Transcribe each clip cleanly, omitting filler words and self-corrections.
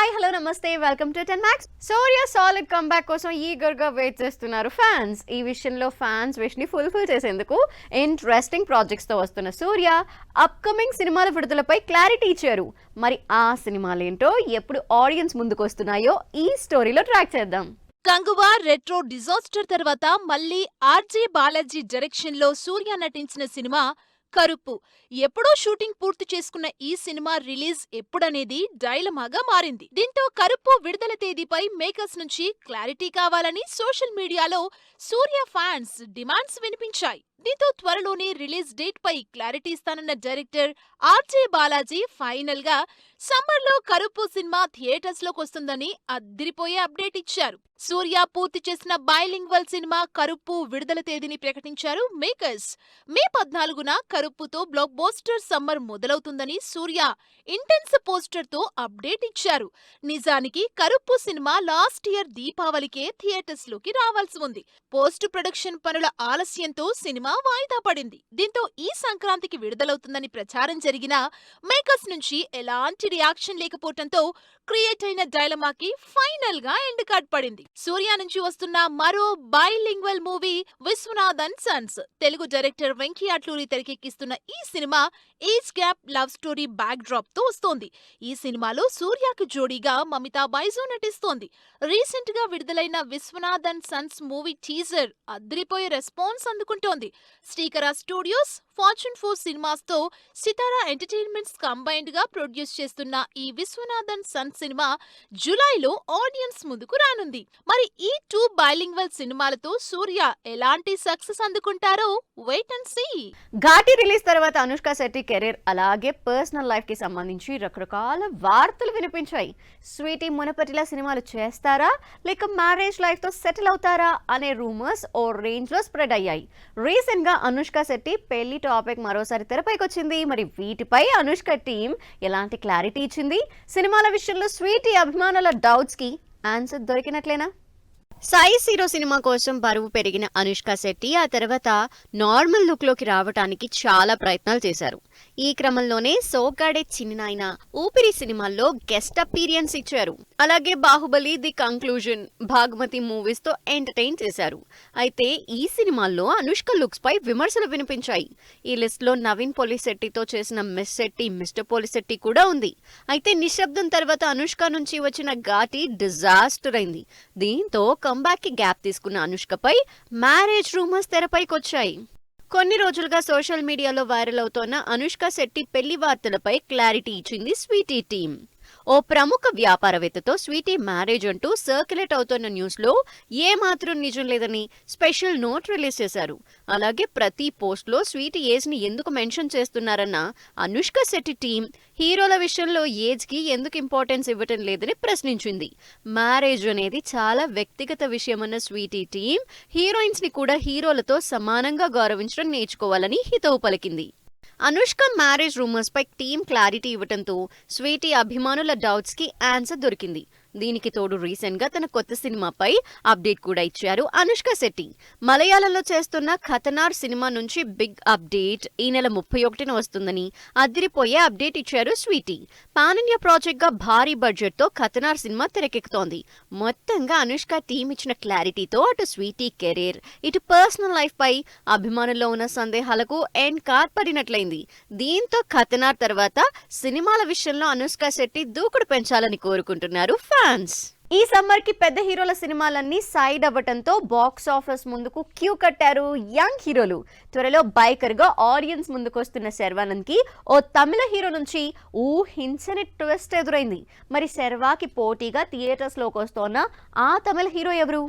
Hi hello నమస్తే welcome to 10 Max. Surya solid comeback కోసం ఈగర్గా wait చేస్తున్నారు ఫ్యాన్స్. ఈ విషయంలో ఫ్యాన్స్ విష్ ని ఫుల్ఫిల్ చేసేందుకు ఇంట్రెస్టింగ్ ప్రాజెక్ట్స్ తో వస్తున్న సూర్య అప్కమింగ్ సినిమాల విడుదలపై క్లారిటీ ఇచ్చారు. మరి ఆ సినిమాలు ఏంటో ఎప్పుడు ఆడియన్స్ ముందుకు వస్తున్నాయో ఈ స్టోరీలో ట్రాక్ చేద్దాం. గంగువా రెట్రో డిజాస్టర్ తర్వాత మళ్ళీ ఆర్జే బాలాజీ డైరెక్షన్ లో సూర్య నటించిన సినిమా కరుప్పు. ఎప్పుడో షూటింగ్ పూర్తి చేసుకున్న ఈ సినిమా రిలీజ్ ఎప్పుడనేది డైలమాగా మారింది. దీంతో కరుప్పు విడుదల తేదీపై మేకర్స్ నుంచి క్లారిటీ కావాలని సోషల్ మీడియాలో సూర్య ఫ్యాన్స్ డిమాండ్స్ వినిపించాయి. దీంతో త్వరలోనే రిలీజ్ డేట్ పై క్లారిటీ ఇస్తానన్న డైరెక్టర్ ఆర్జే బాలాజీ ఫైనల్ గా సమ్మర్ లో కరుప్పు సినిమా థియేటర్స్ లోకి వస్తుందని అద్దిరిపోయే అప్డేట్ ఇచ్చారు. సూర్య పూర్తి చేసిన బైలింగ్వల్ సినిమా కరుప్పు విడుదల తేదీని ప్రకటించారు మేకర్స్. మే 14న కరుప్పుతో బ్లాక్ బస్టర్ సమ్మర్ మొదలవుతుందని సూర్య ఇంటెన్స్ పోస్టర్ తో అప్డేట్ ఇచ్చారు. నిజానికి కరుప్పు సినిమా లాస్ట్ ఇయర్ దీపావళికే థియేటర్స్ లోకి రావాల్సి ఉంది. పోస్ట్ ప్రొడక్షన్ పనుల ఆలస్యంతో సినిమా వాయిదా పడింది. దీంతో ఈ సంక్రాంతికి విడుదలవుతుందని ప్రచారం జరిగినా మేకర్స్ నుంచి ఎలాంటి రియాక్షన్ లేకపోవడంతో క్రియేట్ అయిన డైలమాకి ఫైనల్ గా ఎండ్ కార్డ్ పడింది. సూర్య నుంచి వస్తున్న మరో bilingual movie Vishwanath and sons. Telugu director Venky Atluri తెరకెక్కిస్తున్న ఈ cinema age gap love story backdrop తో వస్తోంది. ఈ సినిమాలో సూర్యకు జోడీగా మమితా బైజు నటిస్తోంది. రీసెంట్ గా విడుదలైన Vishwanath and sons movie teaser అదిరిపోయే రెస్పాన్స్ అందుకుంటోంది. శ్రీకర స్టూడియోస్, ఫార్చ్యూన్ 4 సినిమాస్ తో సితారా ఎంటర్టైన్మెంట్స్ కంబైన్డ్ గా ప్రొడ్యూస్ చేస్తున్న ఈ విశ్వనాథ్ అండ్ సన్స్ సినిమా జూలైలో ఆడియన్స్ ముందుకు రానుంది. మరి ఈ 2 బైలింగ్వల్ సినిమాలతో సూర్య ఎలాంటి సక్సెస్ అందుకుంటారో wait and see. Ghaati release తర్వాత అనుష్క శెట్టి కెరీర్ అలాగే పర్సనల్ లైఫ్ కి సంబంధించి రకరకాల వార్తలు వినిపించాయి. స్వీటీ మునపటిలా సినిమాలు చేస్తారా లేక మ్యారేజ్ లైఫ్ తో సెటిల్ అవుతారా అనే రూమర్స్ ఓ రేంజ్ లో స్ప్రెడ్ అయ్యాయి. రీసెంట్ గా అనుష్క శెట్టి పెళ్లి టాపిక్ మరోసారి తెరపైకి వచ్చింది. మరి వీటిపై అనుష్క టీం ఎలాంటి క్లారిటీ ఇచ్చింది? సినిమాల విషయంలో స్వీటీ అభిమానుల డౌట్స్ కి ఆన్సర్ దొరికినట్లేనా? సాయి హీరో సినిమా కోసం బరువు పెరిగిన అనుష్క శెట్టి ఆ తర్వాత నార్మల్ లుక్ లోకి రావడానికి చాలా ప్రయత్నాలు చేశారు. ఈ క్రమంలోనే సోగ్గాడే చిన్ననాయన, ఊపిరి సినిమాల్లో గెస్ట్ అపీరియన్స్ ఇచ్చారు. అలాగే Baahubali, the conclusion, Bhaagamathie movies తో ఎంటర్టైన్ చేశారు. అయితే ఈ సినిమాల్లో అనుష్క లుక్స్ పై విమర్శలు వినిపించాయి. ఈ లిస్ట్ లో నవీన్ పోలిశెట్టితో చేసిన మిస్ శెట్టి, మిస్టర్ పోలిశెట్టి కూడా ఉంది. అయితే నిశ్శబ్దం తర్వాత అనుష్క నుంచి వచ్చిన ఘాటి డిజాస్టర్ అయింది. దీంతో కంబ్యాక్ కి గ్యాప్ తీసుకున్న అనుష్కపై మ్యారేజ్ రూమర్స్ తెరపైకొచ్చాయి. కొన్ని రోజులుగా సోషల్ మీడియాలో వైరల్ అవుతోన్న అనుష్క శెట్టి పెళ్లి వార్తలపై క్లారిటీ ఇచ్చింది స్వీటీ టీం. ఓ ప్రముఖ వ్యాపారవేత్తతో స్వీటీ మ్యారేజ్ అంటూ సర్క్యులేట్ అవుతున్న న్యూస్ లో ఏమాత్రం నిజం లేదని స్పెషల్ నోట్ రిలీజ్ చేశారు. అలాగే ప్రతి పోస్ట్ లో స్వీటీ ఏజ్ ని ఎందుకు మెన్షన్ చేస్తున్నారన్న అనుష్క శెట్టి టీం హీరోల విషయంలో ఏజ్ కి ఎందుకు ఇంపార్టెన్స్ ఇవ్వటం లేదని ప్రశ్నించింది. మ్యారేజ్ అనేది చాలా వ్యక్తిగత విషయమన్న స్వీటీ టీం హీరోయిన్స్ ని కూడా హీరోలతో సమానంగా గౌరవించడం నేర్చుకోవాలని హితవు పలికింది. అనుష్క మ్యారేజ్ రూమర్స్ పై టీం క్లారిటీ ఇవ్వడంతో స్వీటీ అభిమానుల డౌట్స్ కి ఆన్సర్ దొరికింది. దీనికి తోడు రీసెంట్ గా తన కొత్త సినిమాపై అప్డేట్ కూడా ఇచ్చారు అనుష్క శెట్టి. మలయాళంలో చేస్తున్న ఖతనార్ సినిమా నుంచి బిగ్ అప్డేట్ ఈ నెల 31న వస్తుందని అదిరిపోయే అప్డేట్ ఇచ్చారు స్వీటీ. పాన్ ఇండియా ప్రాజెక్ట్ గా భారీ బడ్జెట్ తో ఖతనార్ సినిమా తెరకెక్కుతోంది. మొత్తంగా అనుష్క టీం ఇచ్చిన క్లారిటీతో అటు స్వీటీ కెరీర్, ఇటు పర్సనల్ లైఫ్ పై అభిమానుల్లో ఉన్న సందేహాలకు ఎండ్ కార్డ్ పడినట్లయింది. దీంతో ఖతనార్ తర్వాత సినిమాల విషయంలో అనుష్క శెట్టి దూకుడు పెంచాలని కోరుకుంటున్నారు ఫ్యాన్స్. ఈ సమ్మర్ కి పెద్ద హీరోల సినిమాలన్నీ సైడ్ అవ్వటంతో బాక్స్ ఆఫీస్ ముందుకు క్యూ కట్టారు యంగ్ హీరోలు. త్వరలో బైకర్ గా ఆడియన్స్ ముందుకు వస్తున్న శర్వానంద్ కి ఓ తమిళ హీరో నుంచి ఊహించని ట్విస్ట్ ఎదురైంది. మరి శర్వాకి పోటీగా థియేటర్స్ లోకి వస్తోన్న ఆ తమిళ హీరో ఎవరు?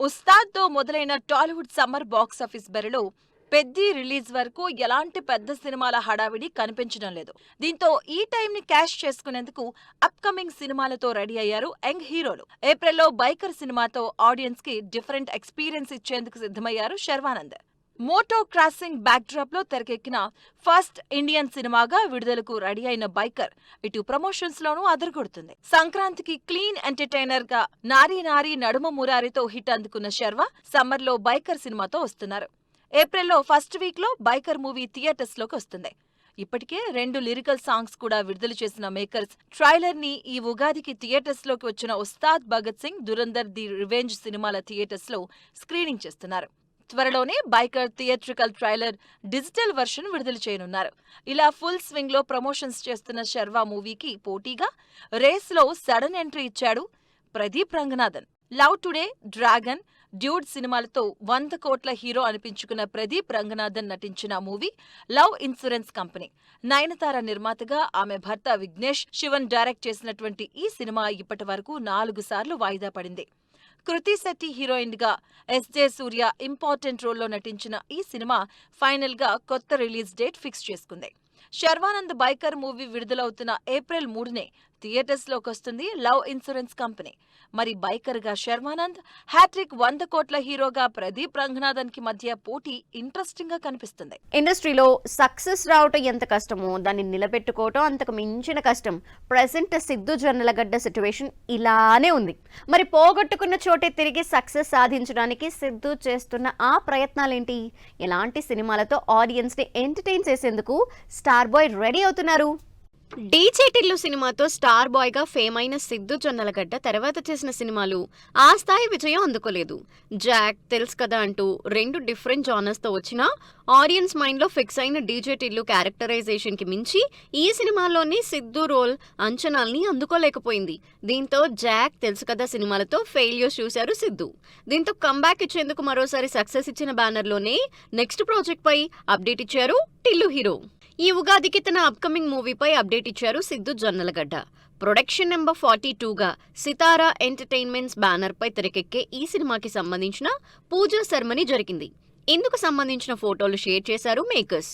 ఉస్తాద్ తో మొదలైన టాలీవుడ్ సమ్మర్ బాక్స్ ఆఫీస్ బరిలో పెద్ది రిలీజ్ వరకు ఎలాంటి పెద్ద సినిమాల హడావిడి కనిపించడం లేదు. దీంతో ఈ టైం ని క్యాష్ చేసుకునేందుకు అప్కమింగ్ సినిమాలతో రెడీ అయ్యారు యంగ్ హీరోలు. ఏప్రిల్లో బైకర్ సినిమాతో ఆడియన్స్ కి డిఫరెంట్ ఎక్స్పీరియన్స్ ఇచ్చేందుకు సిద్ధమయ్యారు Sharwanand. Moto crossing back drop లో తెరకెక్కిన ఫస్ట్ ఇండియన్ సినిమాగా విడుదలకు రెడీ అయిన బైకర్ ఇటు ప్రమోషన్స్ లోనూ అదరగొడుతుంది. సంక్రాంతికి క్లీన్ ఎంటర్టైనర్ గా నారీ నారీ నడుమ మురారితో హిట్ అందుకున్న శర్వా సమ్మర్ లో బైకర్ సినిమాతో వస్తున్నారు. ఏప్రిల్లో ఫస్ట్ వీక్ లో బైకర్ మూవీ థియేటర్స్ లోకి వస్తుంది. ఇప్పటికే 2 లిరికల్ సాంగ్స్ కూడా విడుదల చేసిన మేకర్స్ ట్రైలర్ ని ఈ ఉగాదికి థియేటర్స్ లోకి వచ్చిన ఉస్తాద్ భగత్ సింగ్, దురందర్ ది రివెంజ్ సినిమాల థియేటర్స్ లో స్క్రీనింగ్ చేస్తున్నారు. త్వరలోనే biker theatrical trailer digital version విడుదల చేయనున్నారు. ఇలా ఫుల్ స్వింగ్ లో ప్రమోషన్స్ చేస్తున్న శర్వా మూవీకి పోటీగా రేస్ లో సడన్ ఎంట్రీ ఇచ్చాడు Pradeep Ranganathan. Love today, dragon, dude సినిమాలతో 100 కోట్ల హీరో అనిపించుకున్న ప్రదీప్ రంగనాథన్ నటించిన movie love insurance company. Nayanthara నిర్మాతగా, ఆమె భర్త విఘ్నేష్ శివన్ డైరెక్ట్ చేసినటువంటి ఈ సినిమా ఇప్పటి వరకు 4 సార్లు వాయిదా పడింది. కృతి శెట్టి హీరోయిన్ గా, ఎస్జే సూర్య ఇంపార్టెంట్ రోల్లో నటించిన ఈ సినిమా ఫైనల్ గా కొత్త రిలీజ్ డేట్ ఫిక్స్ చేసుకుంది. శర్వానంద్ బైకర్ మూవీ విడుదలవుతున్న ఏప్రిల్ 3నే థియేటర్స్ లోకి వస్తుంది లవ్ ఇన్సూరెన్స్ కంపెనీ. మరి బైకర్ గా శర్వానంద్, హ్యాట్రిక్ 100 కోట్ల హీరోగా ప్రదీప్ రంగనాథన్ కి మధ్య పోటీ ఇంట్రెస్టింగ్ గా కనిపిస్తుంది. ఇండస్ట్రీలో సక్సెస్ రావటం ఎంత కష్టమో దాన్ని నిలబెట్టుకోవటం అంతకు మించిన కష్టం. ప్రెసెంట్ సిద్ధు జొన్నలగడ్డ సిచ్యువేషన్ ఇలానే ఉంది. మరి పోగొట్టుకున్న చోటే తిరిగి సక్సెస్ సాధించడానికి సిద్ధు చేస్తున్న ఆ ప్రయత్నాలేంటి? ఎలాంటి సినిమాలతో ఆడియన్స్ ని ఎంటర్టైన్ చేసేందుకు స్టార్ బాయ్ రెడీ అవుతున్నారు? డీజే టిల్లు సినిమాతో స్టార్ బాయ్ గా ఫేమ్ అయిన సిద్ధు జొన్నలగడ్డ తర్వాత చేసిన సినిమాలు ఆ స్థాయి విజయం అందుకోలేదు. జాక్, తెలుసు కదా అంటూ 2 డిఫరెంట్ జానర్స్ తో వచ్చిన ఆడియన్స్ మైండ్ లో ఫిక్స్ అయిన డీజే టిల్లు క్యారెక్టరైజేషన్ కి మించి ఈ సినిమాలోని సిద్ధు రోల్ అంచనాల్ని అందుకోలేకపోయింది. దీంతో జాక్, తెలుసు కదా సినిమాలతో ఫెయిల్యూర్స్ చూశారు సిద్ధు. దీంతో కంబ్యాక్ ఇచ్చేందుకు మరోసారి సక్సెస్ ఇచ్చిన బ్యానర్ లోనే నెక్స్ట్ ప్రాజెక్ట్ పై అప్డేట్ ఇచ్చారు టిల్లు హీరో. ఈ ఉగాదికి తన అప్కమింగ్ మూవీపై అప్డేట్ ఇచ్చారు సిద్ధు జొన్నలగడ్డ. ప్రొడక్షన్ నెంబర్ 42గా సితారా ఎంటర్టైన్మెంట్స్ బ్యానర్ పై తెరకెక్కే ఈ సినిమాకి సంబంధించిన పూజా సెరమనీ జరిగింది. ఇందుకు సంబంధించిన ఫోటోలు షేర్ చేశారు makers.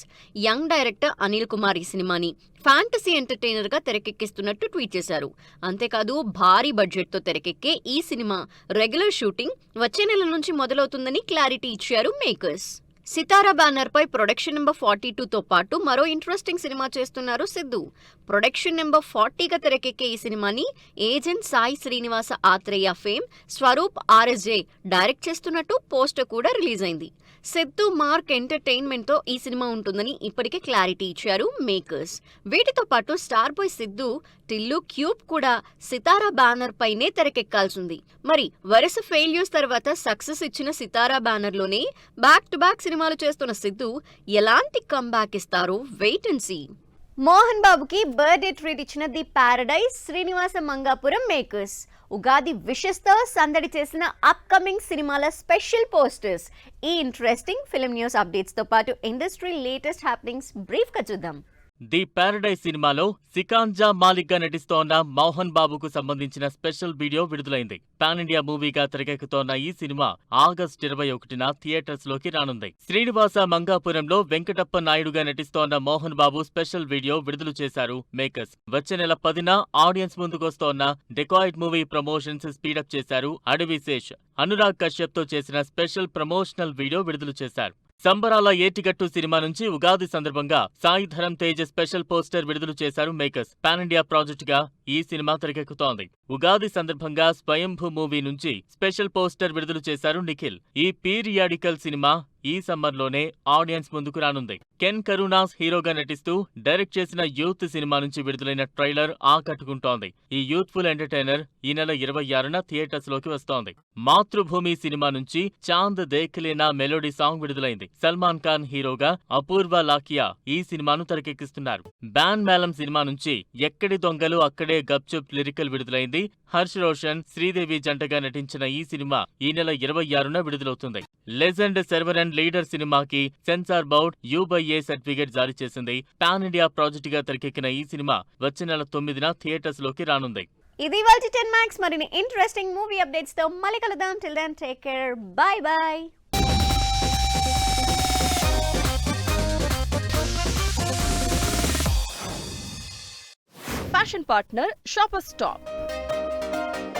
Young director Anil Kumar ఈ సినిమాని ఫ్యాంటసీ ఎంటర్టైనర్ గా తెరకెక్కిస్తున్నట్టు ట్వీట్ చేశారు. అంతేకాదు భారీ బడ్జెట్ తో తెరకెక్కే ఈ సినిమా రెగ్యులర్ షూటింగ్ వచ్చే నెల నుంచి మొదలవుతుందని క్లారిటీ ఇచ్చారు మేకర్స్. సితారా బ్యానర్ పై ప్రొడక్షన్ నెంబర్ 42తో పాటు మరో ఇంట్రెస్టింగ్ సినిమా చేస్తున్నారు సిద్ధు. ప్రొడక్షన్ నెంబర్ 40గా తెరకెక్కే ఈ సినిమాని agent Sai Srinivasa Athreya fame Swaroop RSJ direct చేస్తున్నట్టు పోస్టర్ కూడా రిలీజ్ అయింది. సిద్ధు మార్క్ ఎంటర్టైన్మెంట్ తో ఈ సినిమా ఉంటుందని ఇప్పటికే క్లారిటీ ఇచ్చారు మేకర్స్. వీటితో పాటు star boy Siddhu, Tillu, cube కూడా సితారా బ్యానర్ పైనే తెరకెక్కాల్సింది. మరి వరుస ఫెయిల్యూర్స్ తర్వాత సక్సెస్ ఇచ్చిన సితారా బ్యానర్ లోనే బ్యాక్ టు బ్యాక్ సినిమాలు చేస్తున్న సిద్ధు ఎలాంటి కంబ్యాక్ ఇస్తారో వెయిట్ అండ్ సీ. మోహన్ బాబుకి బర్త్డే ట్రీట్ ఇచ్చిన the paradise Srinivasa Mangapuram makers. Ugadi wishes తో సందడి చేసిన అప్కమింగ్ సినిమాల స్పెషల్ పోస్టర్స్. ఈ ఇంట్రెస్టింగ్ ఫిల్మ్ న్యూస్ అప్డేట్స్ తో పాటు ఇండస్ట్రీ లేటెస్ట్ హ్యాపెనింగ్స్ బ్రీఫ్ గా చూద్దాం. ది పారడైజ్ సినిమాలో సికాంజా మాలిక్ గా నటిస్తోన్న మోహన్ బాబుకు సంబంధించిన స్పెషల్ వీడియో విడుదలైంది. పాన్ ఇండియా మూవీగా తెరకెక్కుతోన్న ఈ సినిమా ఆగస్టు 21న థియేటర్స్ లోకి రానుంది. శ్రీనివాస మంగాపురంలో వెంకటప్ప నాయుడుగా నటిస్తోన్న మోహన్ బాబు స్పెషల్ వీడియో విడుదల చేశారు మేకర్స్. వచ్చే నెల 10న ఆడియన్స్ ముందుకొస్తోన్న డెకాయిడ్ మూవీ ప్రమోషన్స్ స్పీడప్ చేశారు అడవిశేష్. అనురాగ్ కశ్యప్ తో చేసిన స్పెషల్ ప్రమోషనల్ వీడియో విడుదల చేశారు. సంబరాల ఏటిగట్టు సినిమా నుంచి ఉగాది సందర్భంగా సాయి ధరమ్ తేజ్ స్పెషల్ పోస్టర్ విడుదల చేశారు మేకర్స్. పాన్ ఇండియా ప్రాజెక్ట్ గా ఈ సినిమా తెరకెక్కుతోంది. ఉగాది సందర్భంగా స్వయంభూ మూవీ నుంచి స్పెషల్ పోస్టర్ విడుదల చేశారు నిఖిల్. ఈ పీరియాడికల్ సినిమా ఈ సమ్మర్ లోనే ఆడియన్స్ ముందుకు రానుంది. కెన్ కరుణాస్ హీరోగా నటిస్తూ డైరెక్ట్ చేసిన యూత్ సినిమా నుంచి విడుదలైన ట్రైలర్ ఆకట్టుకుంటోంది. ఈ యూత్ఫుల్ ఎంటర్టైనర్ ఈ నెల 26న థియేటర్స్ లోకి వస్తోంది. మాతృభూమి సినిమా నుంచి చాంద్ దేఖ్లేనా మెలోడీ సాంగ్ విడుదలైంది. సల్మాన్ ఖాన్ హీరోగా అపూర్వ లాకియా ఈ సినిమాను తెరకెక్కిస్తున్నారు. బ్యాన్ మేళం సినిమా నుంచి ఎక్కడి దొంగలు అక్కడే గప్చుప్ లిరికల్ విడుదలైంది. హర్ష్ రోషన్, శ్రీదేవి జంటగా నటించిన ఈ సినిమా ఈ నెల 26న విడుదలవుతుంది. లెజెండ్ సర్వర్ అండ్ లీడర్ సినిమాకి సెన్సార్ బోర్డ్ U/A సర్టిఫికేట్ జారీ చేసింది. పాన్ ఇండియా ప్రాజెక్ట్ గా తెరకెక్కిన ఈ సినిమా వచ్చే నెల 9న థియేటర్స్ లోకి రానుంది. ఇది ఇవాల్టి 10 Max మరిన్ని ఇంట్రెస్టింగ్ మూవీ అప్డేట్స్ తో మళ్ళీ కలుద్దాం. Till then take care, bye bye. Fashion partner shopper stop.